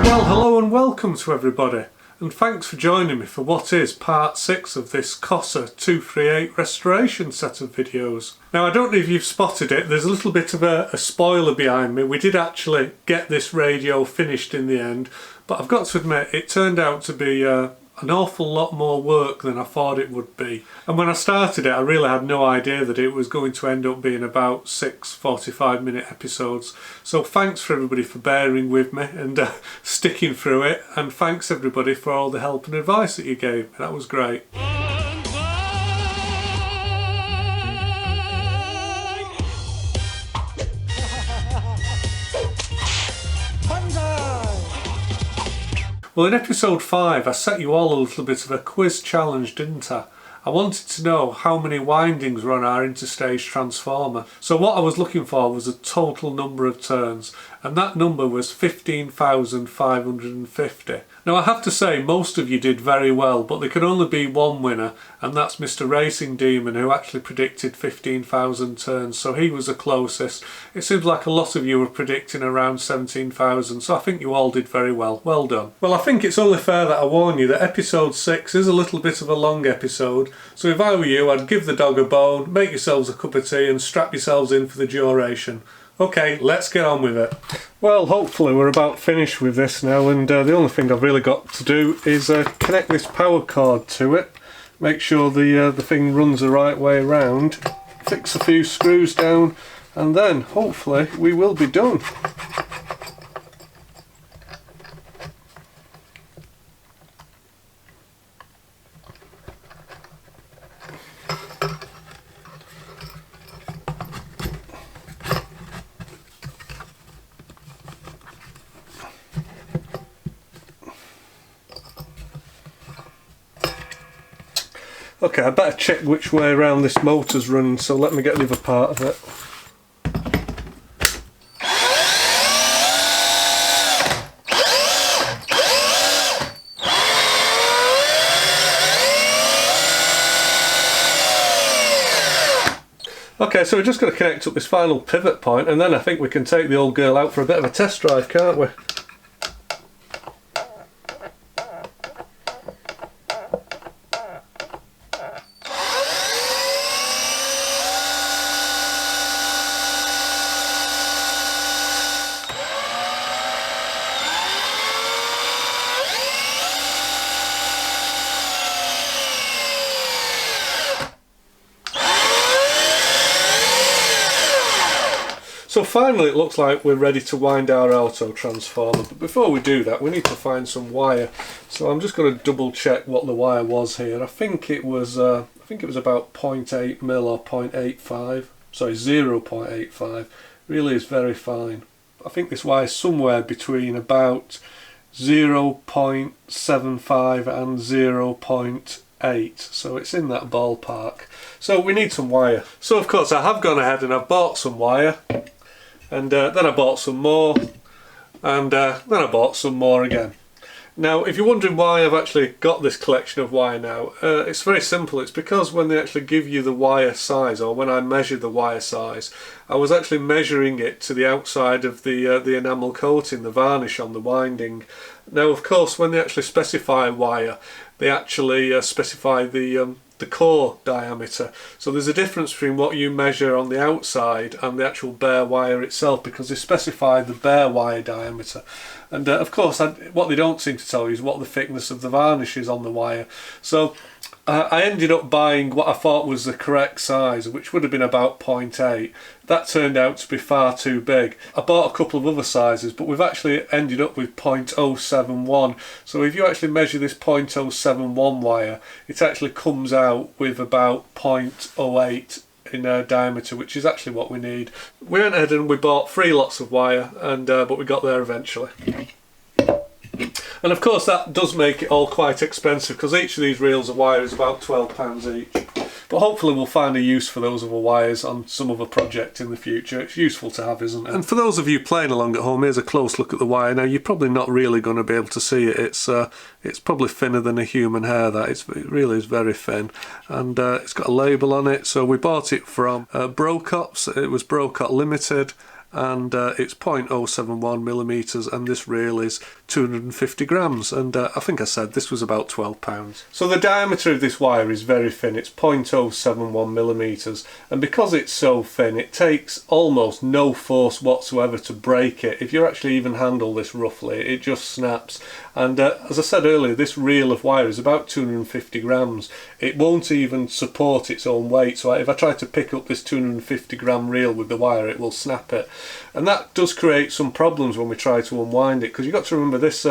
Well, hello and welcome to everybody, and thanks for joining me for what is part 6 of this Cossor 238 restoration set of videos. Now, I don't know if you've spotted it, there's a little bit of a spoiler behind me. We did actually get this radio finished in the end, but I've got to admit it turned out to be an awful lot more work than I thought it would be. And when I started it, I really had no idea that it was going to end up being about 6 45-minute episodes. So thanks for everybody for bearing with me and sticking through it, and thanks everybody for all the help and advice that you gave me. That was great. Well, in episode 5 I set you all a little bit of a quiz challenge, didn't I? I wanted to know how many windings were on our interstage transformer. So what I was looking for was a total number of turns, and that number was 15,550. Now, I have to say most of you did very well, but there could only be one winner, and that's Mr. Racing Demon, who actually predicted 15,000 turns, so he was the closest. It seems like a lot of you were predicting around 17,000, so I think you all did very well. Well done. Well, I think it's only fair that I warn you that episode 6 is a little bit of a long episode, so if I were you, I'd give the dog a bone, make yourselves a cup of tea and strap yourselves in for the duration. Okay, let's get on with it. Well, hopefully we're about finished with this now, and the only thing I've really got to do is connect this power cord to it, make sure the thing runs the right way around, fix a few screws down, and then hopefully we will be done. Okay, I better check which way around this motor's running, so let me get the other part of it. Okay, so we're just going to connect up this final pivot point, and then I think we can take the old girl out for a bit of a test drive, can't we? So finally it looks like we're ready to wind our auto transformer, but before we do that we need to find some wire. So I'm just going to double check what the wire was here. I think it was about 0.8 mil or 0.85, sorry 0.85, really is very fine. I think this wire is somewhere between about 0.75 and 0.8, so it's in that ballpark. So we need some wire. So of course I have gone ahead and I've bought some wire. And then I bought some more, and then I bought some more again. Now, if you're wondering why I've actually got this collection of wire now, it's very simple. It's because when they actually give you the wire size, or when I measured the wire size, I was actually measuring it to the outside of the enamel coating, the varnish on the winding. Now, of course, when they actually specify wire, they actually specify the core diameter. So there's a difference between what you measure on the outside and the actual bare wire itself, because they specify the bare wire diameter. And of course what they don't seem to tell you is what the thickness of the varnish is on the wire. So I ended up buying what I thought was the correct size, which would have been about 0.8. That turned out to be far too big. I bought a couple of other sizes, but we've actually ended up with 0.071. So if you actually measure this 0.071 wire, it actually comes out with about 0.08 in diameter, which is actually what we need. We went ahead and we bought 3 lots of wire, and but we got there eventually. And of course that does make it all quite expensive, because each of these reels of wire is about £12 each. But hopefully we'll find a use for those other wires on some other project in the future. It's useful to have, isn't it? And for those of you playing along at home, here's a close look at the wire. Now, you're probably not really going to be able to see it. It's probably thinner than a human hair, that. It really is very thin. And it's got a label on it. So we bought it from Brocott's. It was Brocott Limited. and it's 0.071 millimeters, and this reel is 250 grams, and I think I said this was about £12. So the diameter of this wire is very thin, it's 0.071 millimeters, and because it's so thin it takes almost no force whatsoever to break it. If you actually even handle this roughly, it just snaps. And as I said earlier, this reel of wire is about 250 grams. It won't even support its own weight, so if I try to pick up this 250 gram reel with the wire, it will snap it. And that does create some problems when we try to unwind it, because you've got to remember this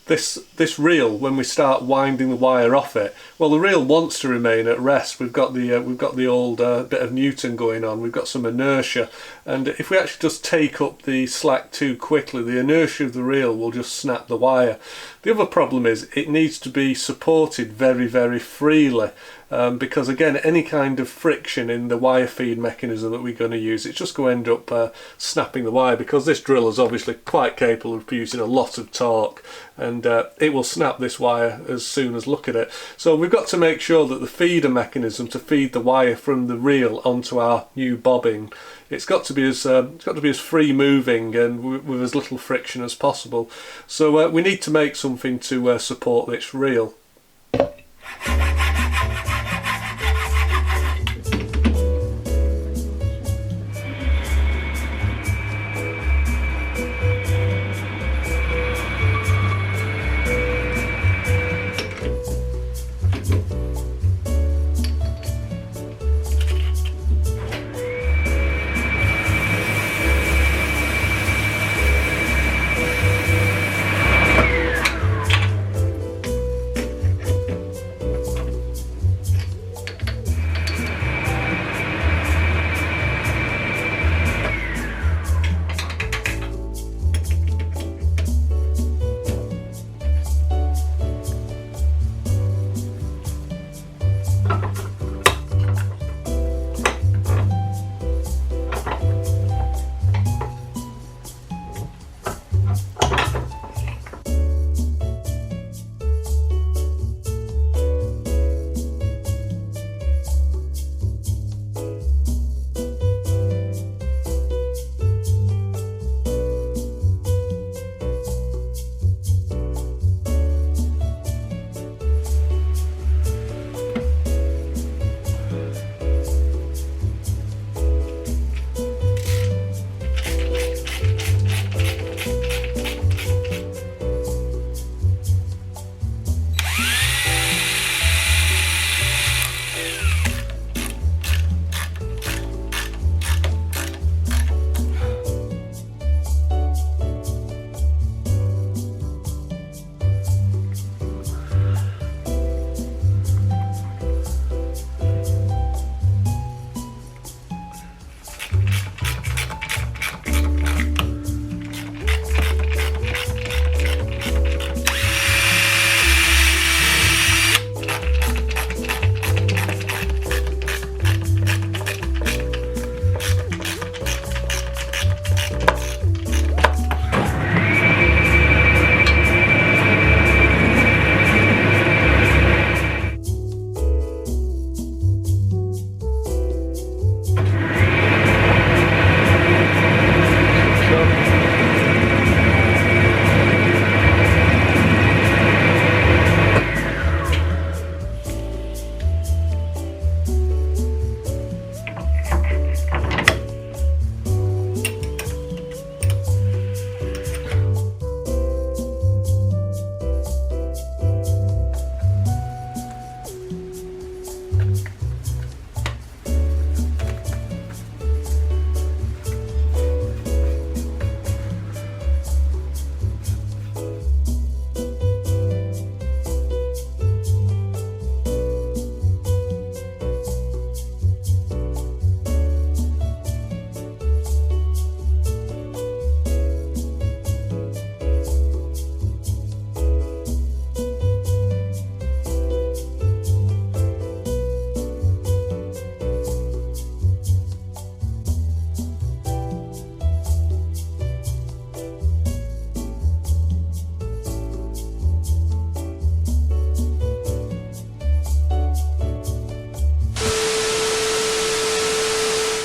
this reel, when we start winding the wire off it, well, the reel wants to remain at rest. We've got the old bit of Newton going on, we've got some inertia, and if we actually just take up the slack too quickly, the inertia of the reel will just snap the wire. The other problem is it needs to be supported very, very freely, because again, any kind of friction in the wire feed mechanism that we're going to use, it's just going to end up snapping the wire, because this drill is obviously quite capable of producing a lot of torque, and it will snap this wire as soon as look at it. So we've got to make sure that the feeder mechanism to feed the wire from the reel onto our new bobbin, it's got to be as free moving and with as little friction as possible. So we need to make something to support this reel.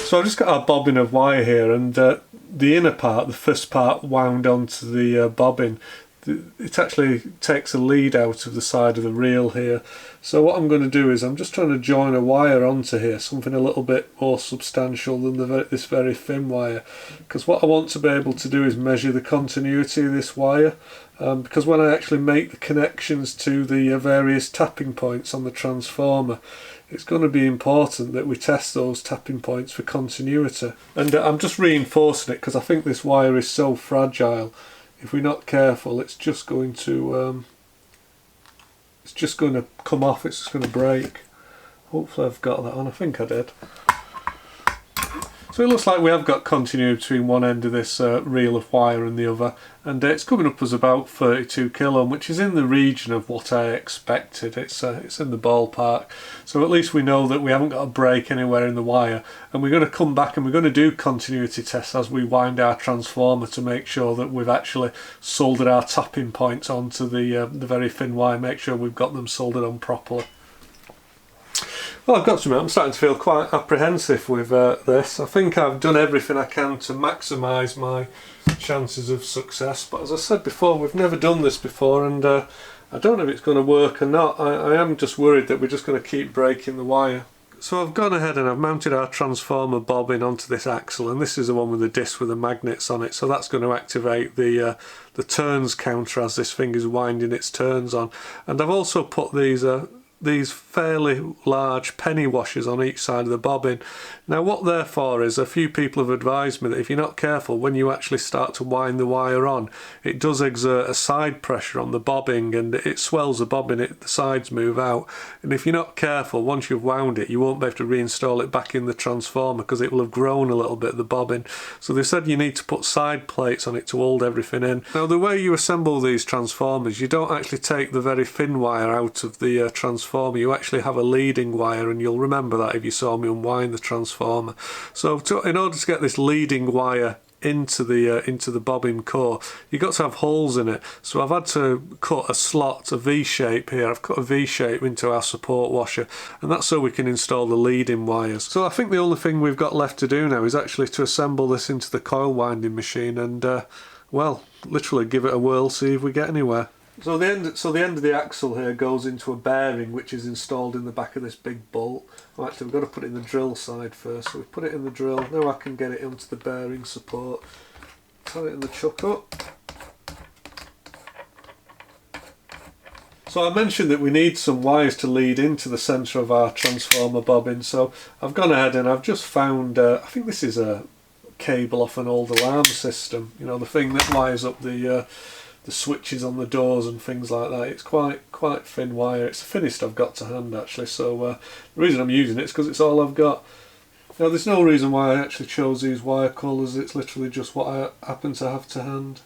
So I've just got our bobbin of wire here, and the inner part, the first part wound onto the bobbin, it actually takes a lead out of the side of the reel here. So what I'm going to do is I'm just trying to join a wire onto here, something a little bit more substantial than this very thin wire, because what I want to be able to do is measure the continuity of this wire, because when I actually make the connections to the various tapping points on the transformer, it's going to be important that we test those tapping points for continuity. And I'm just reinforcing it because I think this wire is so fragile. If we're not careful, it's just going to come off. It's just going to break. Hopefully I've got that on. I think I did. So it looks like we have got continuity between one end of this reel of wire and the other, and it's coming up as about 32 kilo, which is in the region of what I expected. It's in the ballpark, so at least we know that we haven't got a break anywhere in the wire, and we're going to come back and we're going to do continuity tests as we wind our transformer to make sure that we've actually soldered our tapping points onto the very thin wire, make sure we've got them soldered on properly. Well, I've got to admit, I'm starting to feel quite apprehensive with this. I think I've done everything I can to maximise my chances of success, but as I said before, we've never done this before, and I don't know if it's going to work or not. I am just worried that we're just going to keep breaking the wire. So I've gone ahead and I've mounted our transformer bobbin onto this axle, and this is the one with the disc with the magnets on it, so that's going to activate the turns counter as this thing is winding its turns on. And I've also put these fairly large penny washers on each side of the bobbin. Now what they're for is, a few people have advised me that if you're not careful, when you actually start to wind the wire on, it does exert a side pressure on the bobbin and it swells the bobbin, the sides move out, and if you're not careful, once you've wound it, you won't be able to reinstall it back in the transformer because it will have grown a little bit, the bobbin. So they said you need to put side plates on it to hold everything in. Now the way you assemble these transformers, you don't actually take the very thin wire out of the transformer, you actually have a leading wire, and you'll remember that if you saw me unwind the transformer. So in order to get this leading wire into the bobbin core, you've got to have holes in it. So I've had to cut a slot, a V shape here. I've cut a V shape into our support washer, and that's so we can install the leading wires. So I think the only thing we've got left to do now is actually to assemble this into the coil winding machine and well, literally give it a whirl, see if we get anywhere. So the end of the axle here goes into a bearing which is installed in the back of this big bolt. Well, actually, we've got to put it in the drill side first. So we put it in the drill. Now I can get it onto the bearing support. Put it in the chuck up. So I mentioned that we need some wires to lead into the centre of our transformer bobbin. So I've gone ahead and I've just found, I think this is a cable off an old alarm system. You know, the thing that wires up the switches on the doors and things like that. It's quite thin wire. It's the thinnest I've got to hand actually, so the reason I'm using it is because it's all I've got. Now there's no reason why I actually chose these wire colours, it's literally just what I happen to have to hand.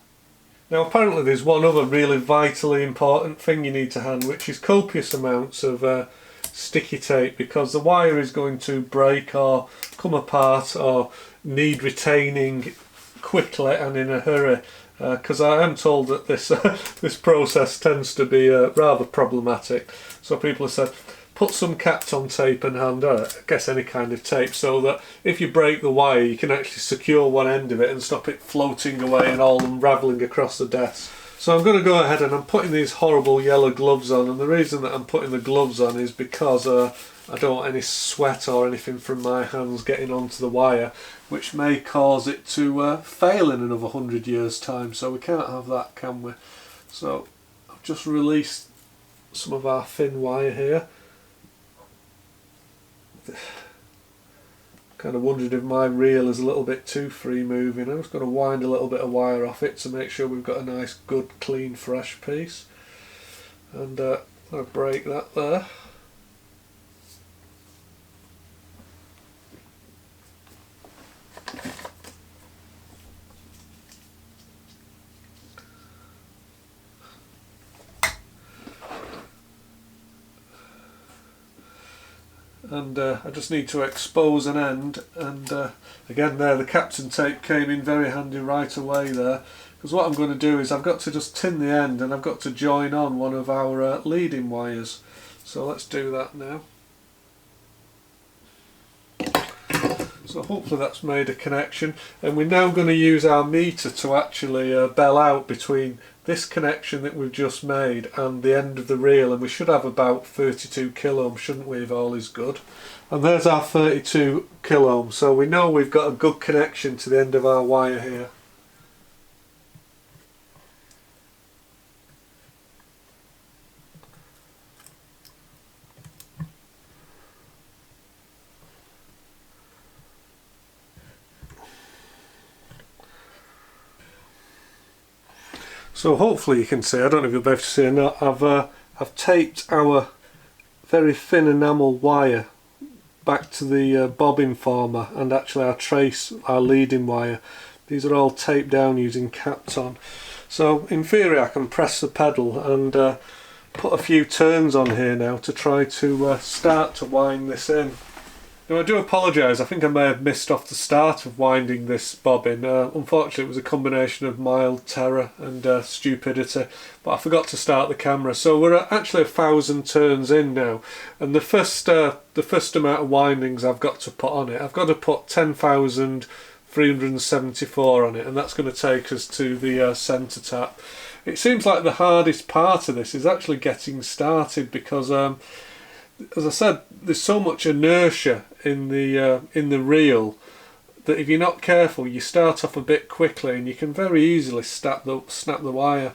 Now apparently there's one other really vitally important thing you need to hand, which is copious amounts of sticky tape, because the wire is going to break or come apart or need retaining quickly and in a hurry. Because I am told that this this process tends to be rather problematic. So people have said, put some Kapton tape and hand, I guess any kind of tape, so that if you break the wire you can actually secure one end of it and stop it floating away and all unravelling across the desk. So I'm going to go ahead and I'm putting these horrible yellow gloves on, and the reason that I'm putting the gloves on is because I don't want any sweat or anything from my hands getting onto the wire, which may cause it to fail in another 100 years time, so we can't have that, can we? So I've just released some of our thin wire here. Kind of wondered if my reel is a little bit too free moving. I'm just going to wind a little bit of wire off it to make sure we've got a nice, good, clean, fresh piece. And I'm going to break that there. And I just need to expose an end, and again there the Kapton tape came in very handy right away there, because what I'm going to do is I've got to just tin the end and I've got to join on one of our leading wires. So let's do that now. So hopefully that's made a connection, and we're now going to use our meter to actually bell out between this connection that we've just made and the end of the reel, and we should have about 32 kilo ohms, shouldn't we, if all is good. And there's our 32 kilo ohms, so we know we've got a good connection to the end of our wire here. So hopefully you can see, I don't know if you'll be able to see or not, I've taped our very thin enamel wire back to the bobbin former, and actually our trace, our leading wire. These are all taped down using Kapton. So in theory I can press the pedal and put a few turns on here now to try to start to wind this in. Now I do apologise, I think I may have missed off the start of winding this bobbin. Unfortunately it was a combination of mild terror and stupidity, but I forgot to start the camera. So we're actually 1,000 turns in now, and the first amount of windings I've got to put on it, I've got to put 10,374 on it, and that's going to take us to the centre tap. It seems like the hardest part of this is actually getting started, because as I said, there's so much inertia in the reel that if you're not careful you start off a bit quickly and you can very easily snap the wire.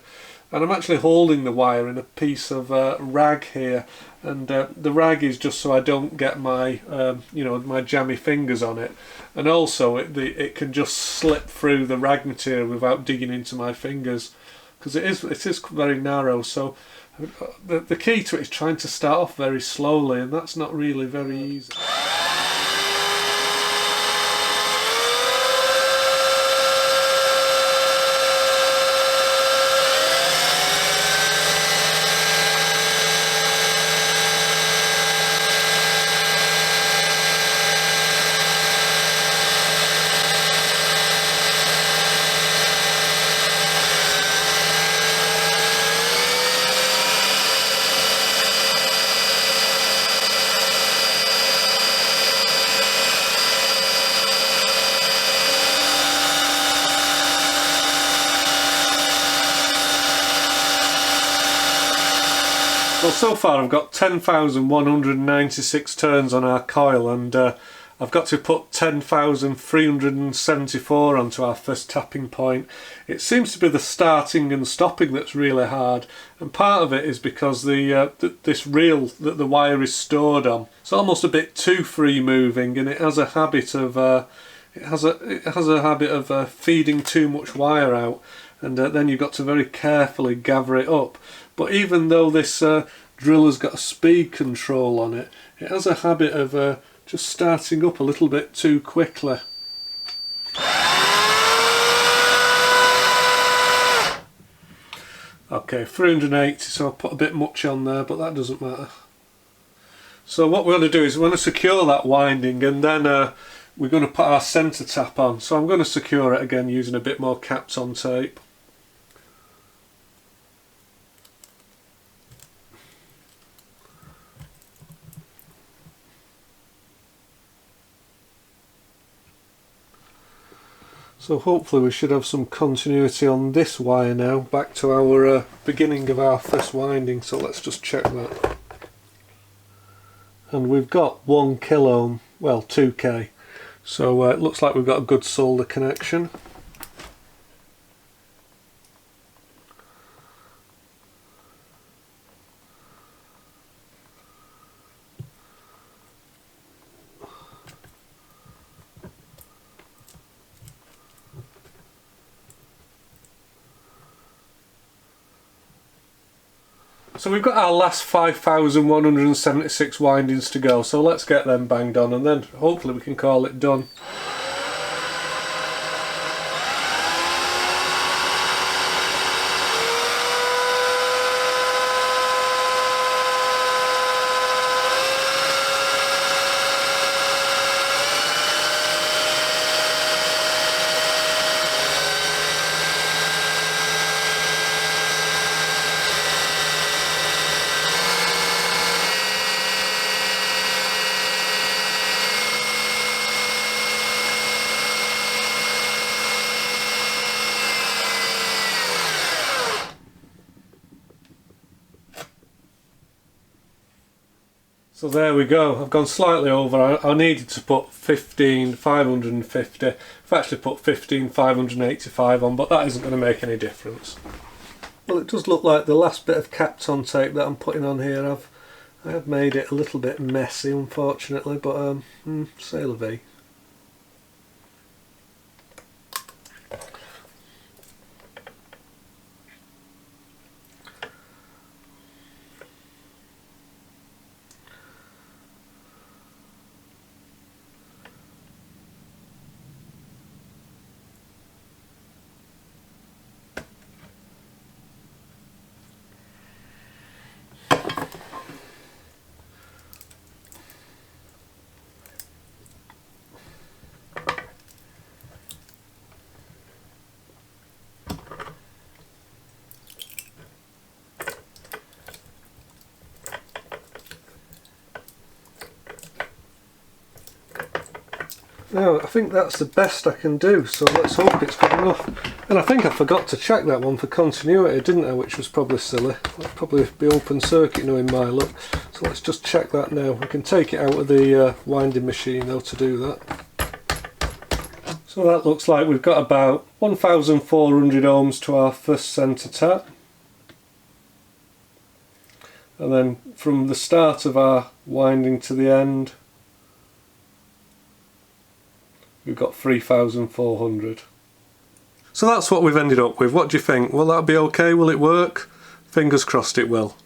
And I'm actually holding the wire in a piece of rag here, and the rag is just so I don't get my my jammy fingers on it, and also it can just slip through the rag material without digging into my fingers, because it is very narrow. So the key to it is trying to start off very slowly, and that's not really very easy. Well, so far I've got 10,196 turns on our coil, and I've got to put 10,374 onto our first tapping point. It seems to be the starting and stopping that's really hard, and part of it is because this reel that the wire is stored on, it's almost a bit too free moving, and it has a habit of feeding too much wire out, and then you've got to very carefully gather it up. But even though this drill has got a speed control on it, it has a habit of just starting up a little bit too quickly. Okay, 380, so I put a bit much on there, but that doesn't matter. So what we're going to do is we're going to secure that winding, and then we're going to put our centre tap on. So I'm going to secure it again using a bit more Kapton tape. So hopefully we should have some continuity on this wire now, back to our beginning of our first winding. So let's just check that. And we've got 1 kilo ohm, well 2k. So it looks like we've got a good solder connection. So we've got our last 5,176 windings to go, so let's get them banged on, and then hopefully we can call it done. So there we go, I've gone slightly over. I needed to put 15,550. I've actually put 15,585 on, but that isn't going to make any difference. Well, it does look like the last bit of Kapton tape that I'm putting on here, I have made it a little bit messy, unfortunately, but c'est la vie. Now, I think that's the best I can do, so let's hope it's good enough. And I think I forgot to check that one for continuity, didn't I, which was probably silly. That'll probably be open circuit knowing my luck. So let's just check that now. We can take it out of the winding machine though to do that. So that looks like we've got about 1,400 ohms to our first centre tap. And then from the start of our winding to the end, we've got 3,400. So that's what we've ended up with. What do you think? Will that be okay? Will it work? Fingers crossed it will.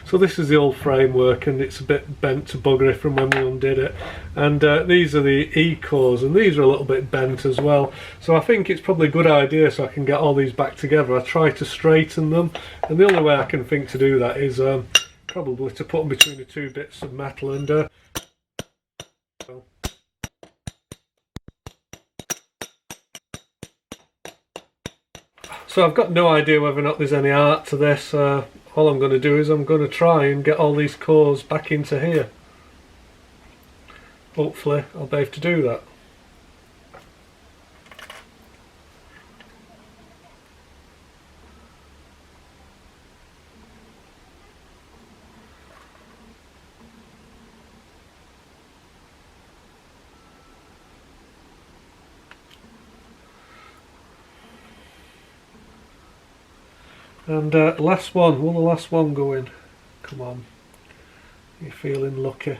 So this is the old framework, and it's a bit bent to buggery from when we undid it. And these are the E-cores, and these are a little bit bent as well. So I think it's probably a good idea, so I can get all these back together. I try to straighten them, and the only way I can think to do that is probably to put them between the two bits of metal and so I've got no idea whether or not there's any art to this. All I'm going to do is I'm going to try and get all these cores back into here. Hopefully I'll be able to do that. And last one, will the last one go in? Come on, you're feeling lucky.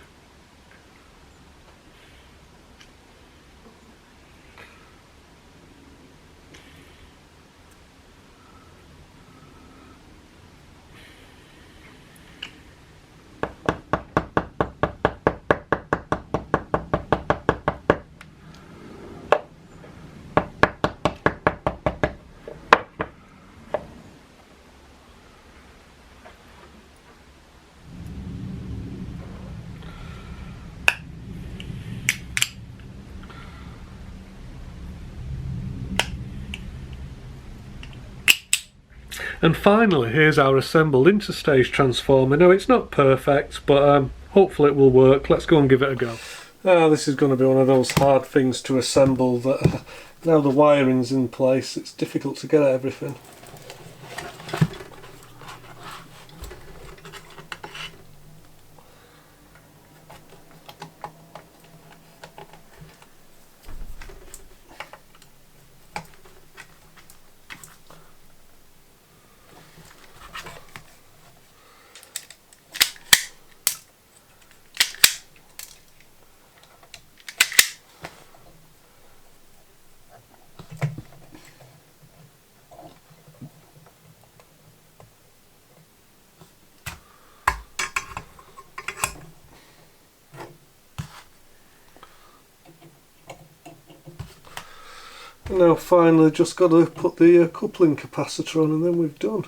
And finally, here's our assembled interstage transformer. Now, it's not perfect, but hopefully it will work. Let's go and give it a go. This is going to be one of those hard things to assemble that now the wiring's in place, it's difficult to get at everything. Now finally just got to put the coupling capacitor on and then we've done.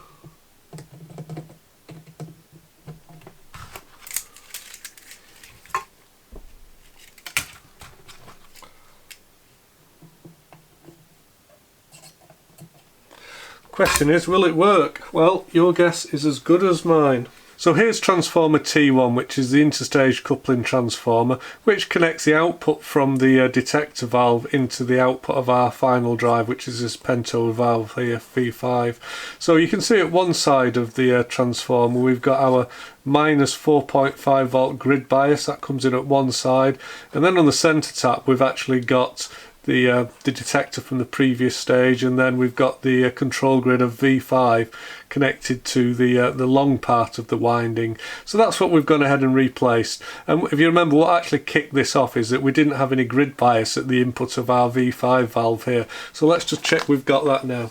Question is, will it work? Well, your guess is as good as mine. So here's transformer T1, which is the interstage coupling transformer, which connects the output from the detector valve into the output of our final drive, which is this pento valve here, V5. So you can see at one side of the transformer we've got our minus 4.5 volt grid bias, that comes in at one side, and then on the centre tap we've actually got the detector from the previous stage, and then we've got the control grid of V5 connected to the long part of the winding. So that's what we've gone ahead and replaced. And if you remember, what actually kicked this off is that we didn't have any grid bias at the input of our V5 valve here. So let's just check we've got that now.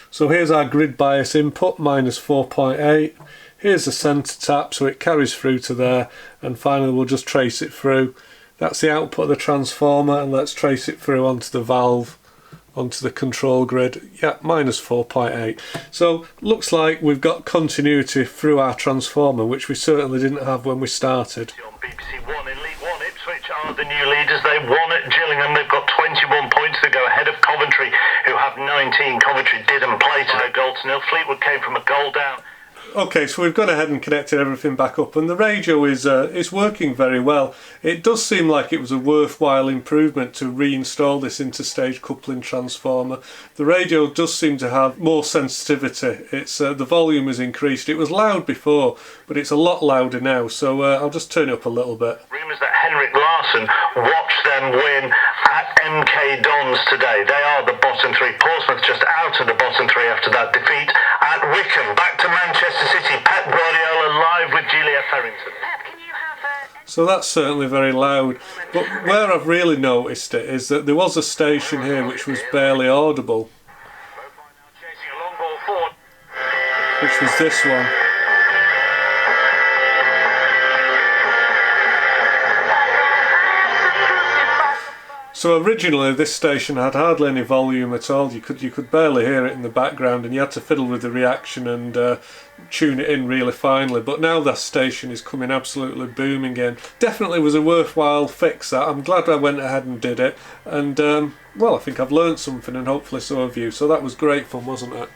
So here's our grid bias input, minus 4.8. Here's the centre tap, so it carries through to there, and finally we'll just trace it through. That's the output of the transformer, and let's trace it through onto the valve, onto the control grid. Yeah, minus 4.8. So looks like we've got continuity through our transformer, which we certainly didn't have when we started. On BBC One in League One, Ipswich are the new leaders. They won at Gillingham. They've got 21 points to go ahead of Coventry, who have 19. Coventry didn't play to no goal to nil. Fleetwood came from a goal down. Okay, so we've gone ahead and connected everything back up, and the radio is working very well. It does seem like it was a worthwhile improvement to reinstall this interstage coupling transformer. The radio does seem to have more sensitivity. It's the volume is increased. It was loud before, but it's a lot louder now, so I'll just turn it up a little bit. Rumours that Henrik Larsson watched them win at MK Dons today. They are the bottom three. Portsmouth just out of the bottom three after that defeat at Wickham. Back to Manchester City. Pep Guardiola live with Juliet Farrington. So that's certainly very loud, but where I've really noticed it is that there was a station here which was barely audible, which was this one. So originally this station had hardly any volume at all. You could barely hear it in the background, and you had to fiddle with the reaction and tune it in really finely. But now that station is coming absolutely booming in. Definitely was a worthwhile fix that. I'm glad I went ahead and did it, and well, I think I've learned something, and hopefully so have you. So that was great fun, wasn't it?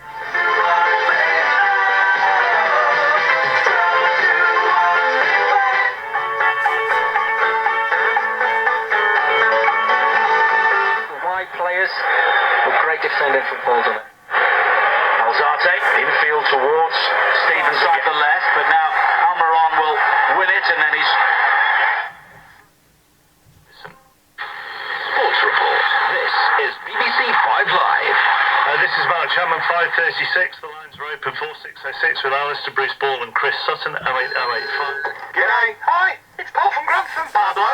Defending football on it. Alzate infield towards Stevens side the left, but now Almiron will win it, and then he's Sports Report. This is BBC 5 Live. This is Mark Chapman, 5:36. The lines are open 4606 with Alistair, Bruce Ball and Chris Sutton. 08085. G'day. Hi, it's Paul from Grantham. Pablo.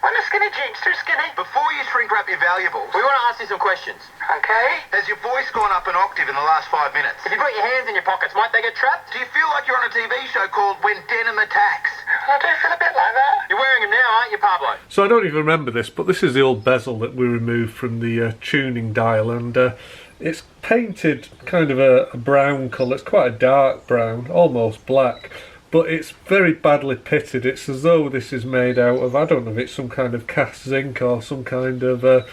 When are skinny jeans too skinny? Before you shrink wrap your valuables, We want to ask you some questions. Okay. has your voice gone up an octave in the last 5 minutes? If you've got your hands in your pockets, might they get trapped? Do you feel like you're on a TV show called When Denim Attacks? I do feel a bit like that. You're wearing them now, aren't you, Pablo? So I don't even remember this, but this is the old bezel that we removed from the tuning dial, and it's painted kind of a brown colour. It's quite a dark brown, almost black, but it's very badly pitted. It's as though this is made out of, I don't know if it's some kind of cast zinc or some kind of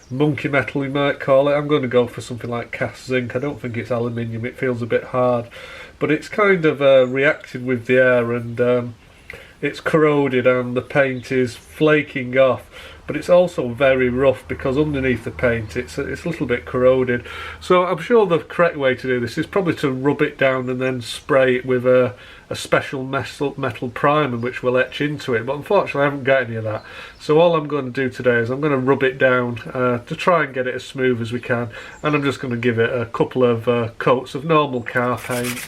monkey metal you might call it. I'm going to go for something like cast zinc. I don't think it's aluminium. It feels a bit hard, but it's kind of reacted with the air, and it's corroded, and the paint is flaking off. But it's also very rough because underneath the paint it's a little bit corroded. So I'm sure the correct way to do this is probably to rub it down and then spray it with a special metal primer which will etch into it. But unfortunately I haven't got any of that. So all I'm going to do today is I'm going to rub it down to try and get it as smooth as we can. And I'm just going to give it a couple of coats of normal car paint.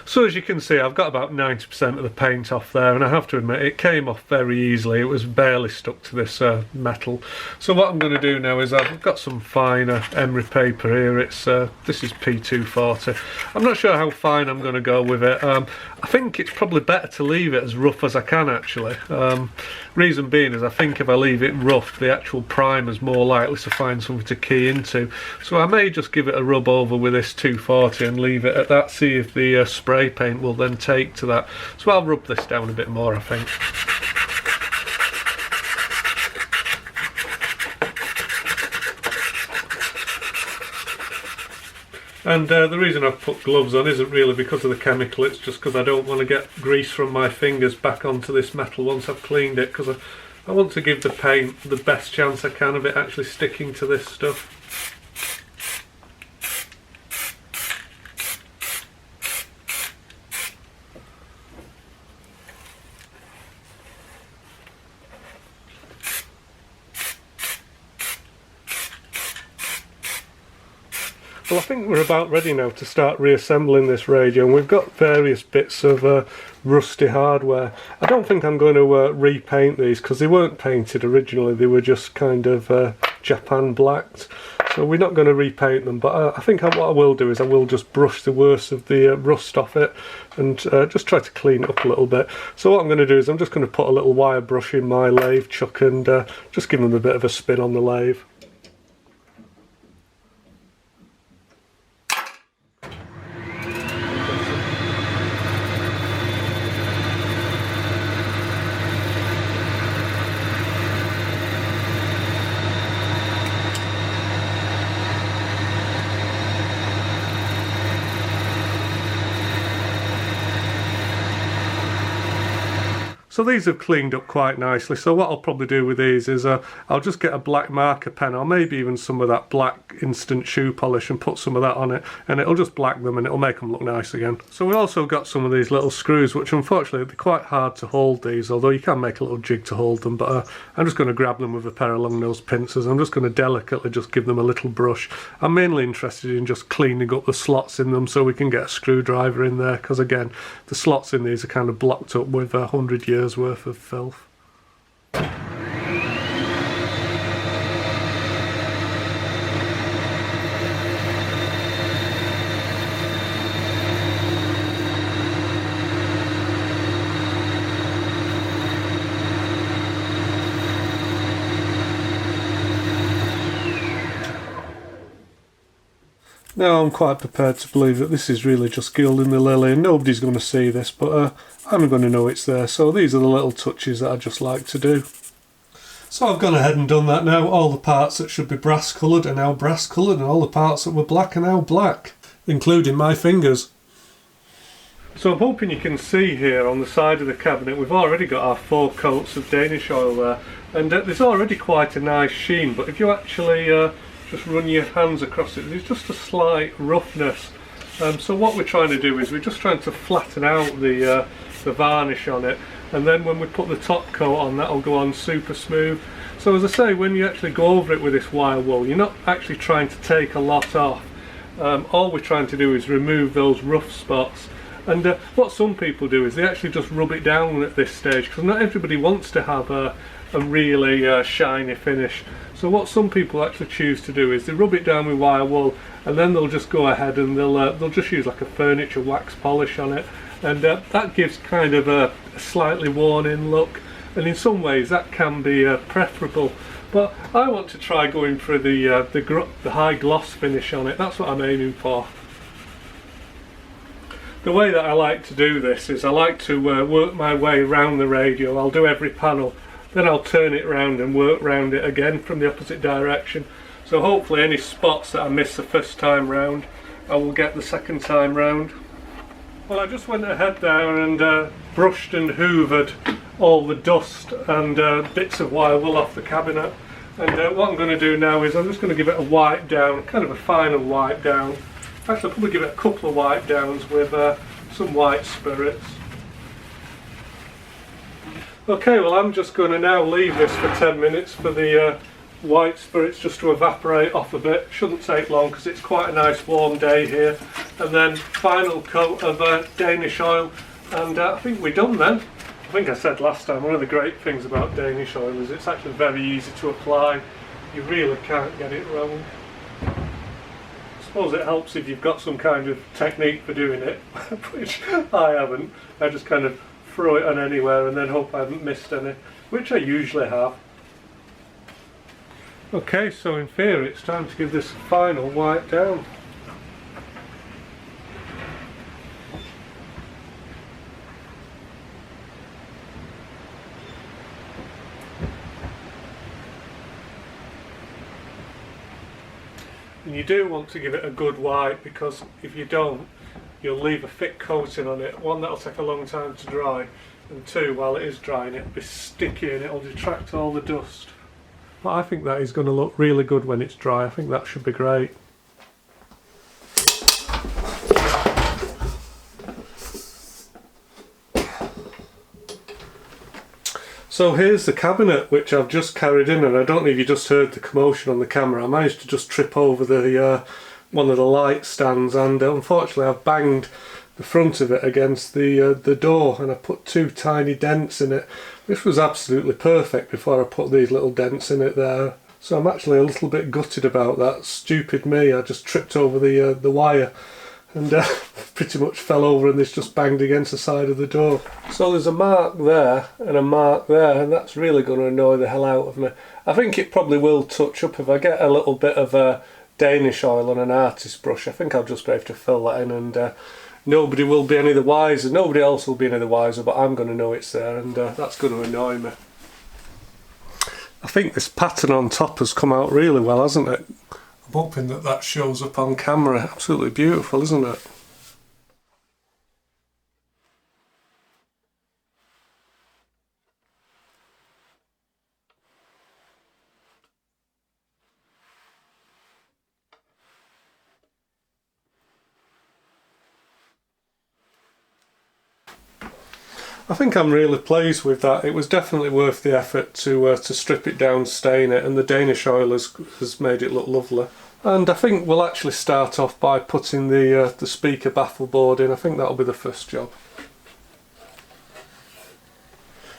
So as you can see, I've got about 90% of the paint off there, and I have to admit it came off very easily. It was barely stuck to this metal. So what I'm going to do now is I've got some finer emery paper here. It's this is P240. I'm not sure how fine I'm going to go with it. I think it's probably better to leave it as rough as I can, actually. Reason being is I think if I leave it rough, the actual primer's more likely to find something to key into. So I may just give it a rub over with this 240 and leave it at that, see if the spray paint will then take to that. So I'll rub this down a bit more, I think. And the reason I've put gloves on isn't really because of the chemical, it's just because I don't want to get grease from my fingers back onto this metal once I've cleaned it, because I want to give the paint the best chance I can of it actually sticking to this stuff. Well, I think we're about ready now to start reassembling this radio, and we've got various bits of rusty hardware. I don't think I'm going to repaint these because they weren't painted originally, they were just kind of Japan blacked. So we're not going to repaint them, but I think what I will do is I will just brush the worst of the rust off it and just try to clean it up a little bit. So what I'm going to do is I'm just going to put a little wire brush in my lathe chuck and just give them a bit of a spin on the lathe. So these have cleaned up quite nicely, so what I'll probably do with these is I'll just get a black marker pen, or maybe even some of that black instant shoe polish, and put some of that on it, and it'll just black them and it'll make them look nice again. So we also got some of these little screws, which unfortunately they're quite hard to hold these, although you can make a little jig to hold them, but I'm just going to grab them with a pair of long nose pincers. I'm just going to delicately just give them a little brush. I'm mainly interested in just cleaning up the slots in them so we can get a screwdriver in there, because again the slots in these are kind of blocked up with 100 years worth of filth. Now I'm quite prepared to believe that this is really just gilding the lily, and nobody's going to see this, but I'm going to know it's there. So these are the little touches that I just like to do. So I've gone ahead and done that now. All the parts that should be brass coloured are now brass coloured, and all the parts that were black are now black, including my fingers. So I'm hoping you can see here on the side of the cabinet we've already got our 4 coats of Danish oil there, and there's already quite a nice sheen, but if you actually just run your hands across it, there's just a slight roughness. So what we're trying to do is we're just trying to flatten out the varnish on it, and then when we put the top coat on, that'll go on super smooth. So as I say, when you actually go over it with this wire wool, you're not actually trying to take a lot off. All we're trying to do is remove those rough spots. And what some people do is they actually just rub it down at this stage, because not everybody wants to have a really shiny finish. So what some people actually choose to do is they rub it down with wire wool, and then they'll just go ahead and they'll just use like a furniture wax polish on it, and that gives kind of a slightly worn in look, and in some ways that can be preferable. But I want to try going for the high gloss finish on it. That's what I'm aiming for. The way that I like to do this is I like to work my way around the radio. I'll do every panel, then I'll turn it round and work round it again from the opposite direction. So hopefully any spots that I miss the first time round, I will get the second time round. Well, I just went ahead there and brushed and hoovered all the dust and bits of wire wool off the cabinet. And what I'm going to do now is I'm just going to give it a wipe down, kind of a final wipe down. Actually, I'll probably give it a couple of wipe downs with some white spirits. Okay, well I'm just going to now leave this for 10 minutes for the white spirits just to evaporate off a bit. Shouldn't take long because it's quite a nice warm day here. And then final coat of Danish oil, and I think we're done then. I think I said last time, one of the great things about Danish oil is it's actually very easy to apply. You really can't get it wrong. I suppose it helps if you've got some kind of technique for doing it, which I haven't. I just kind of throw it on anywhere and then hope I haven't missed any, which I usually have. Okay, so in theory it's time to give this a final wipe down. And you do want to give it a good wipe, because if you don't, you'll leave a thick coating on it. One, that'll take a long time to dry, and two, while it is drying, it'll be sticky and it'll detract all the dust. But I think that is going to look really good when it's dry. I think that should be great. So here's the cabinet, which I've just carried in, and I don't know if you just heard the commotion on the camera. I managed to just trip over the one of the light stands, and unfortunately I've banged the front of it against the door, and I put 2 tiny dents in it. This was absolutely perfect before I put these little dents in it there. So I'm actually a little bit gutted about that. Stupid me, I just tripped over the wire and pretty much fell over, and this just banged against the side of the door. So there's a mark there and a mark there, and that's really going to annoy the hell out of me. I think it probably will touch up if I get a little bit of Danish oil and an artist brush. I think I'll just be able to fill that in, and nobody will be any the wiser. Nobody else will be any the wiser, but I'm going to know it's there, and that's going to annoy me. I think this pattern on top has come out really well, hasn't it? I'm hoping that that shows up on camera. Absolutely beautiful, isn't it? I think I'm really pleased with that. It was definitely worth the effort to strip it down, stain it, and the Danish oil has made it look lovely. And I think we'll actually start off by putting the speaker baffle board in. I think that'll be the first job.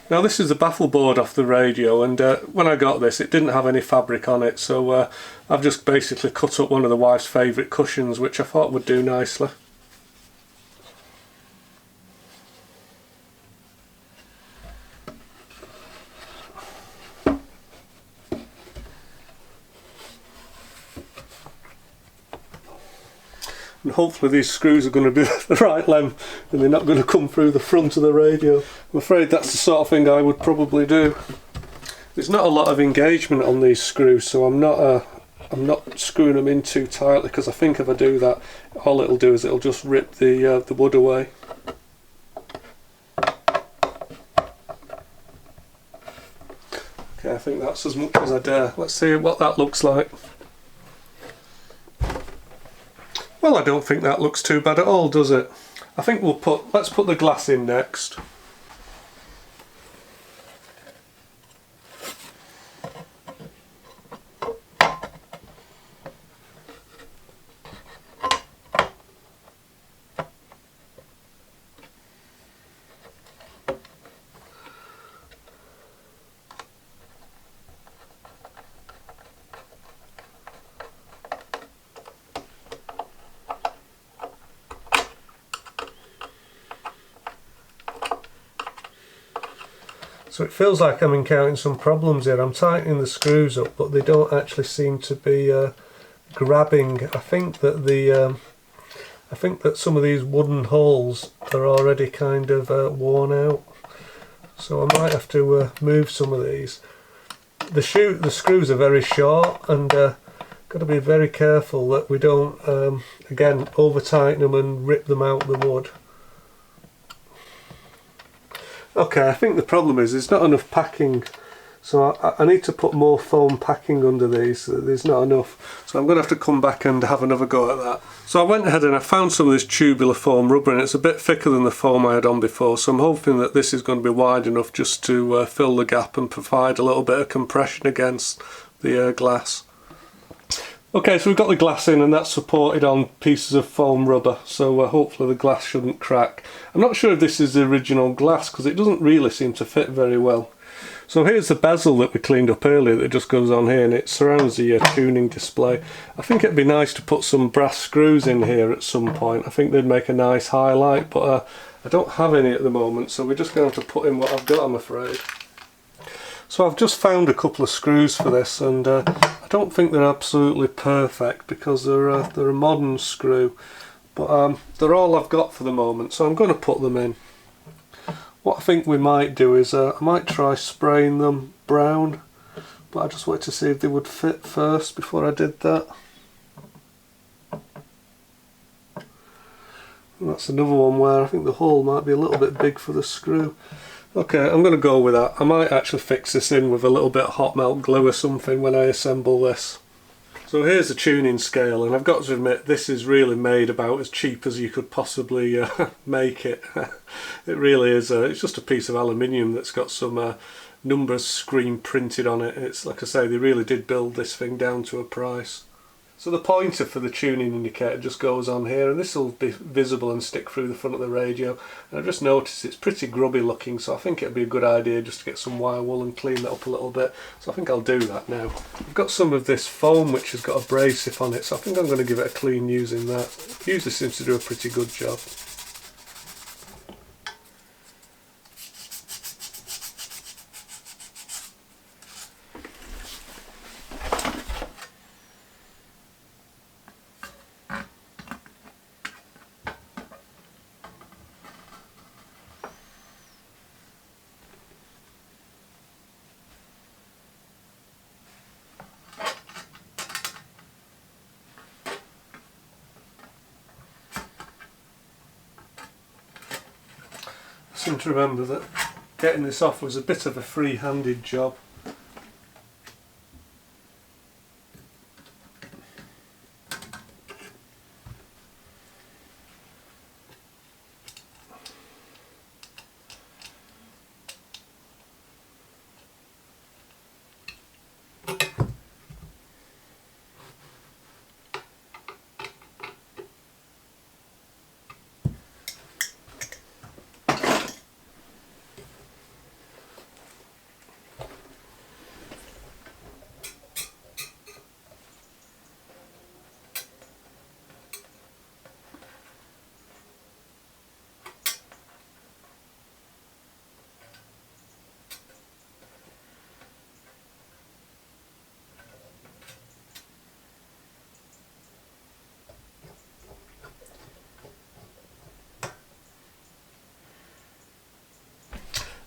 Now this is the baffle board off the radio, and when I got this it didn't have any fabric on it, so I've just basically cut up one of the wife's favourite cushions, which I thought would do nicely. And hopefully these screws are going to be the right length and they're not going to come through the front of the radio. I'm afraid that's the sort of thing I would probably do. There's not a lot of engagement on these screws, so I'm not screwing them in too tightly, because I think if I do that, all it'll do is it'll just rip the wood away. Okay, I think that's as much as I dare. Let's see what that looks like. Well, I don't think that looks too bad at all, does it? I think let's put the glass in next. So it feels like I'm encountering some problems here. I'm tightening the screws up, but they don't actually seem to be grabbing. I think that some of these wooden holes are already kind of worn out. So I might have to move some of these. The screws are very short, and got to be very careful that we don't again over tighten them and rip them out the wood. Okay, I think the problem is there's not enough packing, so I need to put more foam packing under these. There's not enough, so I'm going to have to come back and have another go at that. So I went ahead and I found some of this tubular foam rubber, and it's a bit thicker than the foam I had on before, so I'm hoping that this is going to be wide enough just to fill the gap and provide a little bit of compression against the glass. Okay, so we've got the glass in, and that's supported on pieces of foam rubber, so hopefully the glass shouldn't crack. I'm not sure if this is the original glass, because it doesn't really seem to fit very well. So here's the bezel that we cleaned up earlier that just goes on here, and it surrounds the tuning display. I think it'd be nice to put some brass screws in here at some point. I think they'd make a nice highlight, but I don't have any at the moment, so we're just going to have to put in what I've got, I'm afraid. So I've just found a couple of screws for this, and I don't think they're absolutely perfect because they're a modern screw, but they're all I've got for the moment, so I'm going to put them in. What I think we might do is I might try spraying them brown, but I just wanted to see if they would fit first before I did that. And that's another one where I think the hole might be a little bit big for the screw. Okay, I'm going to go with that. I might actually fix this in with a little bit of hot melt glue or something when I assemble this. So here's a tuning scale, and I've got to admit this is really made about as cheap as you could possibly make it. It really is. It's just a piece of aluminium that's got some numbers screen printed on it. It's like I say, they really did build this thing down to a price. So the pointer for the tuning indicator just goes on here, and this will be visible and stick through the front of the radio. And I've just noticed it's pretty grubby looking, so I think it'd be a good idea just to get some wire wool and clean that up a little bit. So I think I'll do that now. I've got some of this foam which has got a abrasive on it, so I think I'm going to give it a clean using that. It usually seems to do a pretty good job. I seem to remember that getting this off was a bit of a free-handed job.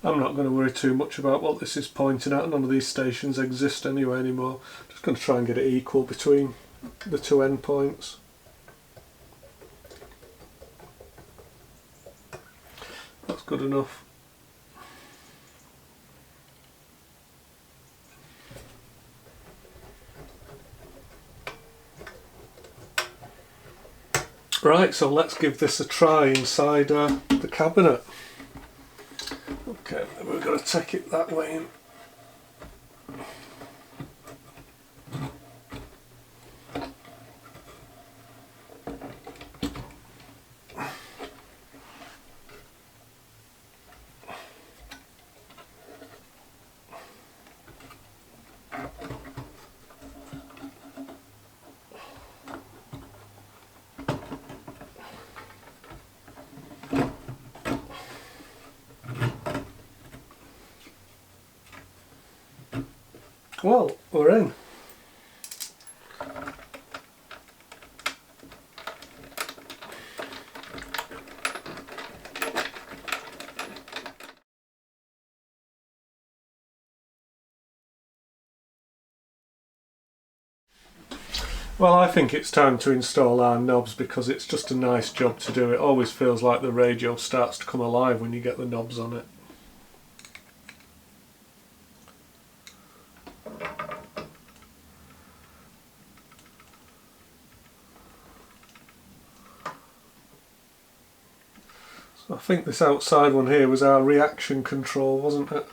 I'm not going to worry too much about what this is pointing at. None of these stations exist anyway anymore. Just going to try and get it equal between the two end points. That's good enough. Right, so let's give this a try inside the cabinet. Okay, we've got to take it that way in. Well, we're in. Well, I think it's time to install our knobs because it's just a nice job to do. It always feels like the radio starts to come alive when you get the knobs on it. I think this outside one here was our reaction control, wasn't it?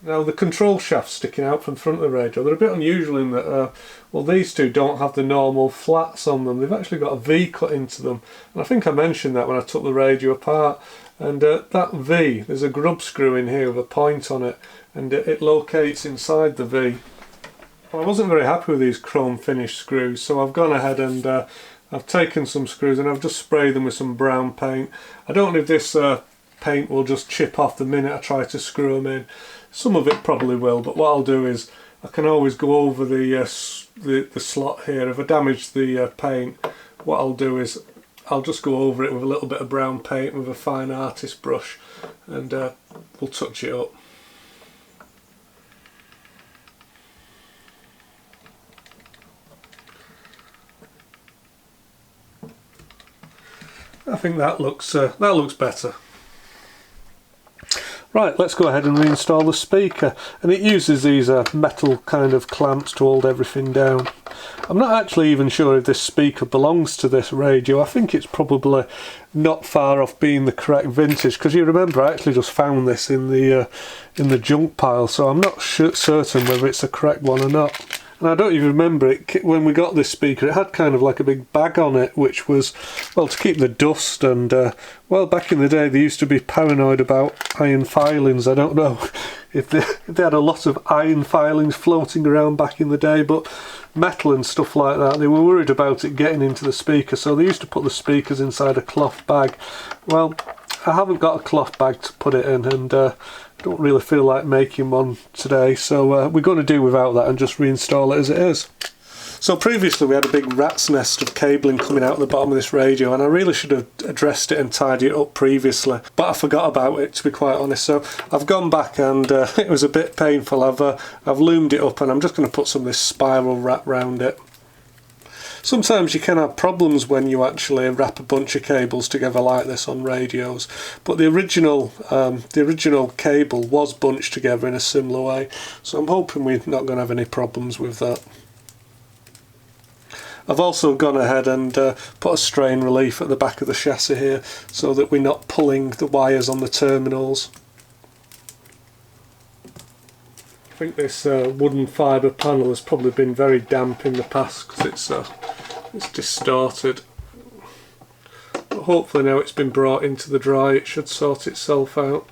Now the control shaft's sticking out from the front of the radio. They're a bit unusual in that, well, these two don't have the normal flats on them. They've actually got a V cut into them. And I think I mentioned that when I took the radio apart. And that V, there's a grub screw in here with a point on it, and it locates inside the V. Well, I wasn't very happy with these chrome finish screws, so I've gone ahead and I've taken some screws and I've just sprayed them with some brown paint. I don't know if this paint will just chip off the minute I try to screw them in. Some of it probably will, but what I'll do is I can always go over the slot here. If I damage the paint, what I'll do is I'll just go over it with a little bit of brown paint with a fine artist brush, and we'll touch it up. I think that looks better. Right, let's go ahead and reinstall the speaker, and it uses these metal kind of clamps to hold everything down. I'm not actually even sure if this speaker belongs to this radio. I think it's probably not far off being the correct vintage, because you remember I actually just found this in the junk pile, so I'm not certain whether it's the correct one or not. And I don't even remember it, when we got this speaker, it had kind of like a big bag on it, which was, well, to keep the dust, and, well, back in the day they used to be paranoid about iron filings. I don't know if they had a lot of iron filings floating around back in the day, but metal and stuff like that, they were worried about it getting into the speaker, so they used to put the speakers inside a cloth bag. Well, I haven't got a cloth bag to put it in, and don't really feel like making one today, so we're going to do without that and just reinstall it as it is. So previously we had a big rat's nest of cabling coming out of the bottom of this radio, and I really should have addressed it and tidied it up previously, but I forgot about it, to be quite honest. So I've gone back, and it was a bit painful. I've loomed it up, and I'm just going to put some of this spiral wrap round it. Sometimes you can have problems when you actually wrap a bunch of cables together like this on radios, but the original cable was bunched together in a similar way, so I'm hoping we're not going to have any problems with that. I've also gone ahead and put a strain relief at the back of the chassis here, so that we're not pulling the wires on the terminals. I think this wooden fibre panel has probably been very damp in the past, because it's distorted. But hopefully now it's been brought into the dry, it should sort itself out.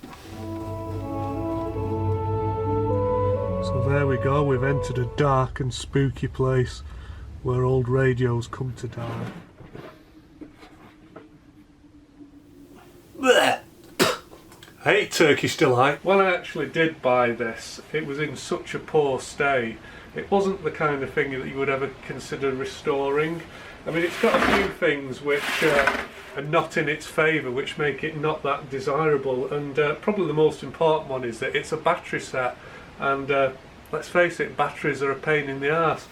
So there we go, we've entered a dark and spooky place where old radios come to die. Blech. I hate Turkish Delight. When I actually did buy this, it was in such a poor state. It wasn't the kind of thing that you would ever consider restoring. I mean, it's got a few things which are not in its favour, which make it not that desirable, and probably the most important one is that it's a battery set, and let's face it, batteries are a pain in the arse.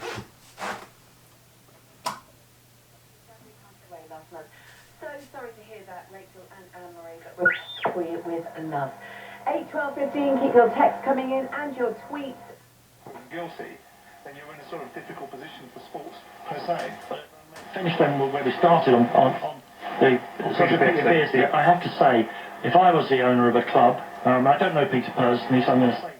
So sorry to hear that, Rachel and Anne-Marie, but we'll for you with love. 8, 12, 15, keep your texts coming in and your tweets. Guilty, then you're in a sort of difficult position for sports per se. But finish them where we started on the sort of I have to say, if I was the owner of a club, I don't know Peter personally, so I'm going to say